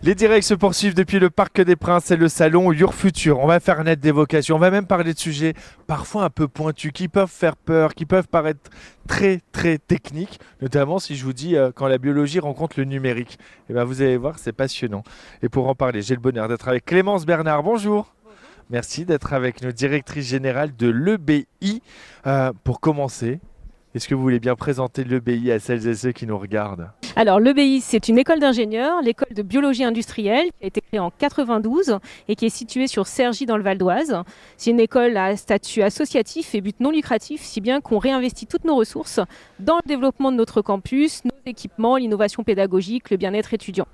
Les directs se poursuivent depuis le Parc des Princes et le salon Your Future. On va faire naître des vocations, on va même parler de sujets parfois un peu pointus qui peuvent faire peur, qui peuvent paraître très très techniques, notamment si je vous dis quand la biologie rencontre le numérique. Et ben vous allez voir, c'est passionnant. Et pour en parler, j'ai le bonheur d'être avec Clémence Bernard. Bonjour. Merci d'être avec nous, directrice générale de l'EBI. Pour commencer, est-ce que vous voulez bien présenter l'EBI à celles et ceux qui nous regardent? Alors l'EBI, c'est une école d'ingénieurs, l'école de biologie industrielle qui a été créée en 92 et qui est située sur Cergy dans le Val d'Oise. C'est une école à statut associatif et but non lucratif, si bien qu'on réinvestit toutes nos ressources dans le développement de notre campus, nos équipements, l'innovation pédagogique, le bien-être étudiant.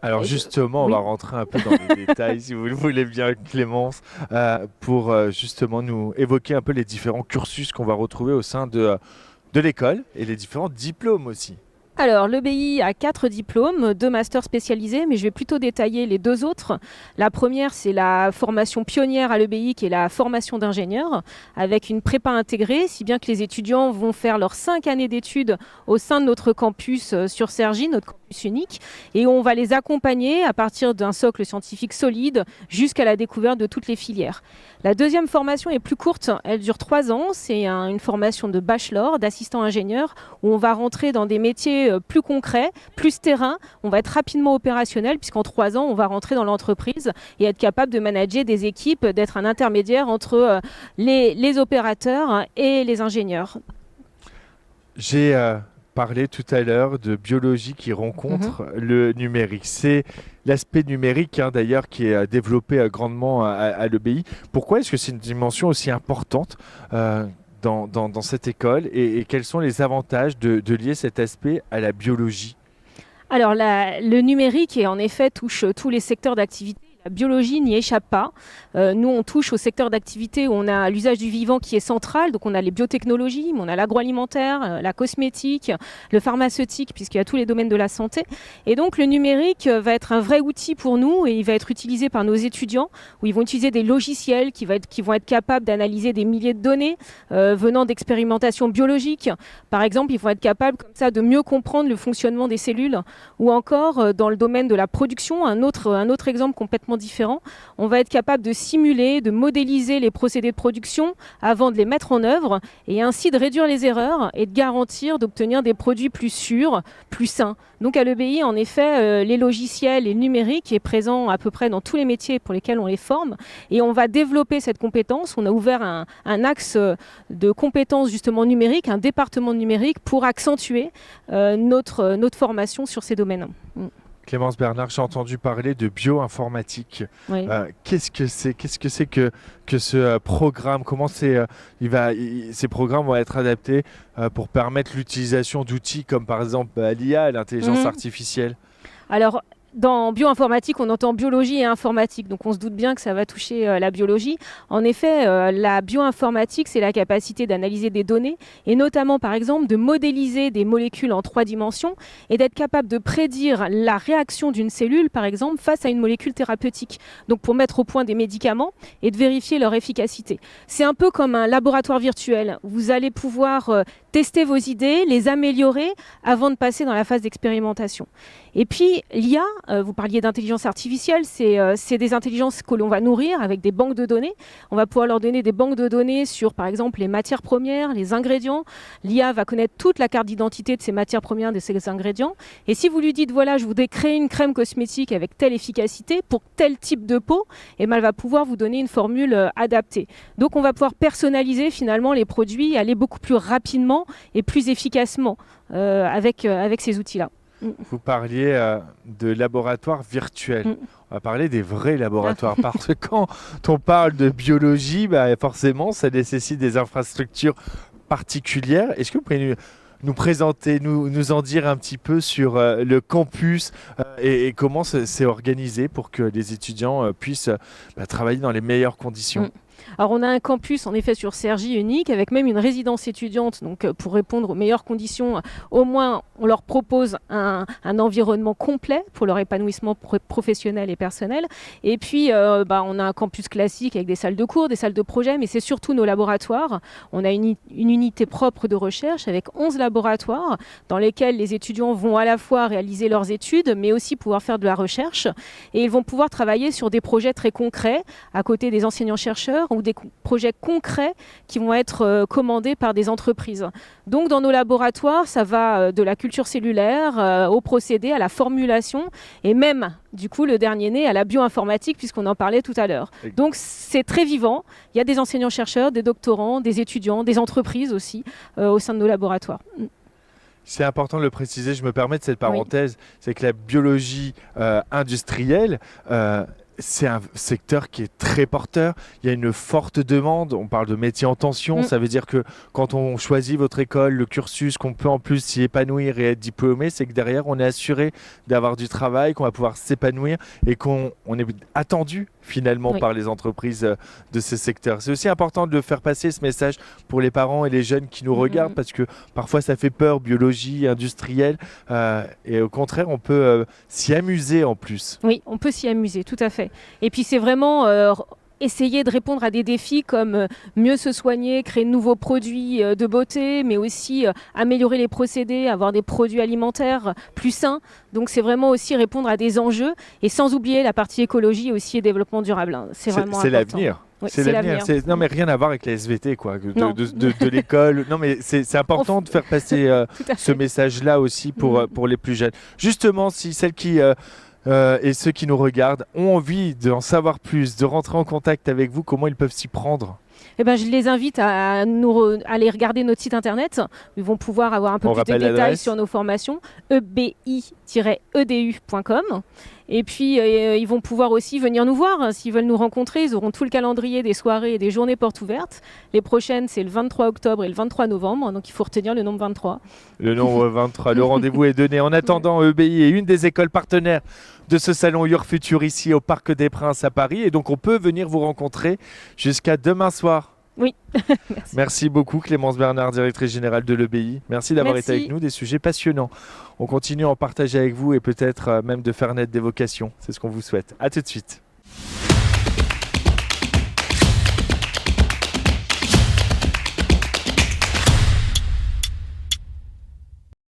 Alors justement, on Oui. va rentrer un peu dans les détails, si vous le voulez bien, Clémence, pour justement nous évoquer un peu les différents cursus qu'on va retrouver au sein de l'école et les différents diplômes aussi. Alors, l'EBI a 4 diplômes, 2 masters spécialisés, mais je vais plutôt détailler les 2 autres. La première, c'est la formation pionnière à l'EBI, qui est la formation d'ingénieur, avec une prépa intégrée, si bien que les étudiants vont faire leurs 5 années d'études au sein de notre campus sur Cergy, notre campus unique, et on va les accompagner à partir d'un socle scientifique solide jusqu'à la découverte de toutes les filières. La deuxième formation est plus courte, elle dure 3 ans, c'est une formation de bachelor, d'assistant ingénieur, où on va rentrer dans des métiers plus concrets, plus terrain, on va être rapidement opérationnel puisqu'en 3 ans, on va rentrer dans l'entreprise et être capable de manager des équipes, d'être un intermédiaire entre les opérateurs et les ingénieurs. J'ai parlé tout à l'heure de biologie qui rencontre le numérique. C'est l'aspect numérique d'ailleurs qui est développé grandement à l'EBI. Pourquoi est-ce que c'est une dimension aussi importante dans cette école et quels sont les avantages de lier cet aspect à la biologie? Alors le numérique en effet touche tous les secteurs d'activité. La biologie n'y échappe pas. Nous, on touche au secteur d'activité où on a l'usage du vivant qui est central. Donc, on a les biotechnologies, mais on a l'agroalimentaire, la cosmétique, le pharmaceutique, puisqu'il y a tous les domaines de la santé. Et donc, le numérique va être un vrai outil pour nous et il va être utilisé par nos étudiants où ils vont utiliser des logiciels qui vont être capables d'analyser des milliers de données venant d'expérimentations biologiques. Par exemple, ils vont être capables comme ça de mieux comprendre le fonctionnement des cellules ou encore dans le domaine de la production, un autre exemple complètement différent, on va être capable de simuler, de modéliser les procédés de production avant de les mettre en œuvre et ainsi de réduire les erreurs et de garantir d'obtenir des produits plus sûrs, plus sains. Donc à l'EBI, en effet, les logiciels et le numérique est présent à peu près dans tous les métiers pour lesquels on les forme et on va développer cette compétence. On a ouvert un axe de compétences justement numériques, un département numérique pour accentuer notre formation sur ces domaines. Clémence Bernard, j'ai entendu parler de bioinformatique. Oui. Qu'est-ce que c'est? Qu'est-ce que c'est que ce programme? Comment ces programmes vont être adaptés pour permettre l'utilisation d'outils comme par exemple l'IA, l'intelligence artificielle? Alors, dans bioinformatique, on entend biologie et informatique, donc on se doute bien que ça va toucher la biologie. En effet, la bioinformatique, c'est la capacité d'analyser des données et notamment, par exemple, de modéliser des molécules en 3 dimensions et d'être capable de prédire la réaction d'une cellule, par exemple, face à une molécule thérapeutique. Donc pour mettre au point des médicaments et de vérifier leur efficacité. C'est un peu comme un laboratoire virtuel. Vous allez pouvoir tester vos idées, les améliorer avant de passer dans la phase d'expérimentation. Et puis l'IA, vous parliez d'intelligence artificielle, c'est des intelligences que l'on va nourrir avec des banques de données. On va pouvoir leur donner des banques de données sur, par exemple, les matières premières, les ingrédients. L'IA va connaître toute la carte d'identité de ces matières premières, de ces ingrédients. Et si vous lui dites, voilà, je voudrais créer une crème cosmétique avec telle efficacité pour tel type de peau, et elle va pouvoir vous donner une formule adaptée. Donc on va pouvoir personnaliser finalement les produits et aller beaucoup plus rapidement et plus efficacement avec ces outils-là. Vous parliez de laboratoires virtuels. On va parler des vrais laboratoires parce que quand on parle de biologie, forcément, ça nécessite des infrastructures particulières. Est-ce que vous pouvez nous présenter, nous en dire un petit peu sur le campus et comment c'est organisé pour que les étudiants puissent travailler dans les meilleures conditions? Alors on a un campus en effet sur Cergy unique avec même une résidence étudiante, donc pour répondre aux meilleures conditions, au moins on leur propose un environnement complet pour leur épanouissement professionnel et personnel. Et puis on a un campus classique avec des salles de cours, des salles de projet, mais c'est surtout nos laboratoires. On a une unité propre de recherche avec 11 laboratoires dans lesquels les étudiants vont à la fois réaliser leurs études, mais aussi pouvoir faire de la recherche. Et ils vont pouvoir travailler sur des projets très concrets à côté des enseignants-chercheurs ou des projets concrets qui vont être commandés par des entreprises. Donc dans nos laboratoires, ça va de la culture cellulaire au procédé, à la formulation et même, du coup, le dernier né, à la bioinformatique, puisqu'on en parlait tout à l'heure. Donc c'est très vivant. Il y a des enseignants-chercheurs, des doctorants, des étudiants, des entreprises aussi au sein de nos laboratoires. C'est important de le préciser, je me permets de cette parenthèse, c'est que la biologie industrielle, c'est un secteur qui est très porteur. Il y a une forte demande. On parle de métiers en tension. Ça veut dire que quand on choisit votre école, le cursus, qu'on peut en plus s'y épanouir et être diplômé, c'est que derrière, on est assuré d'avoir du travail, qu'on va pouvoir s'épanouir et qu'on est attendu finalement par les entreprises de ces secteurs. C'est aussi important de faire passer ce message pour les parents et les jeunes qui nous regardent parce que parfois ça fait peur, biologie industrielle, et au contraire on peut s'y amuser en plus. Oui, on peut s'y amuser, tout à fait. Et puis c'est vraiment essayer de répondre à des défis comme mieux se soigner, créer de nouveaux produits de beauté, mais aussi améliorer les procédés, avoir des produits alimentaires plus sains. Donc c'est vraiment aussi répondre à des enjeux et sans oublier la partie écologie aussi et développement durable. C'est vraiment important. C'est l'avenir. Oui, c'est l'avenir. Non mais rien à voir avec la SVT quoi, de l'école. Non mais c'est important de faire passer ce message-là aussi pour les plus jeunes. Justement, si celles qui et ceux qui nous regardent ont envie d'en savoir plus, de rentrer en contact avec vous, comment ils peuvent s'y prendre ? Eh ben, je les invite à aller regarder notre site internet. Ils vont pouvoir avoir un peu plus de détails sur nos formations, ebi-edu.com. Et puis, ils vont pouvoir aussi venir nous voir. S'ils veulent nous rencontrer, ils auront tout le calendrier des soirées et des journées portes ouvertes. Les prochaines, c'est le 23 octobre et le 23 novembre. Donc, il faut retenir le nombre 23. Le nombre 23. Le rendez-vous est donné. En attendant, EBI est une des écoles partenaires de ce salon Your Future ici au Parc des Princes à Paris. Et donc, on peut venir vous rencontrer jusqu'à demain soir. Oui. Merci beaucoup Clémence Bernard, directrice générale de l'EBI. Merci d'avoir été avec nous, des sujets passionnants. On continue à en partager avec vous et peut-être même de faire naître des vocations. C'est ce qu'on vous souhaite. À tout de suite.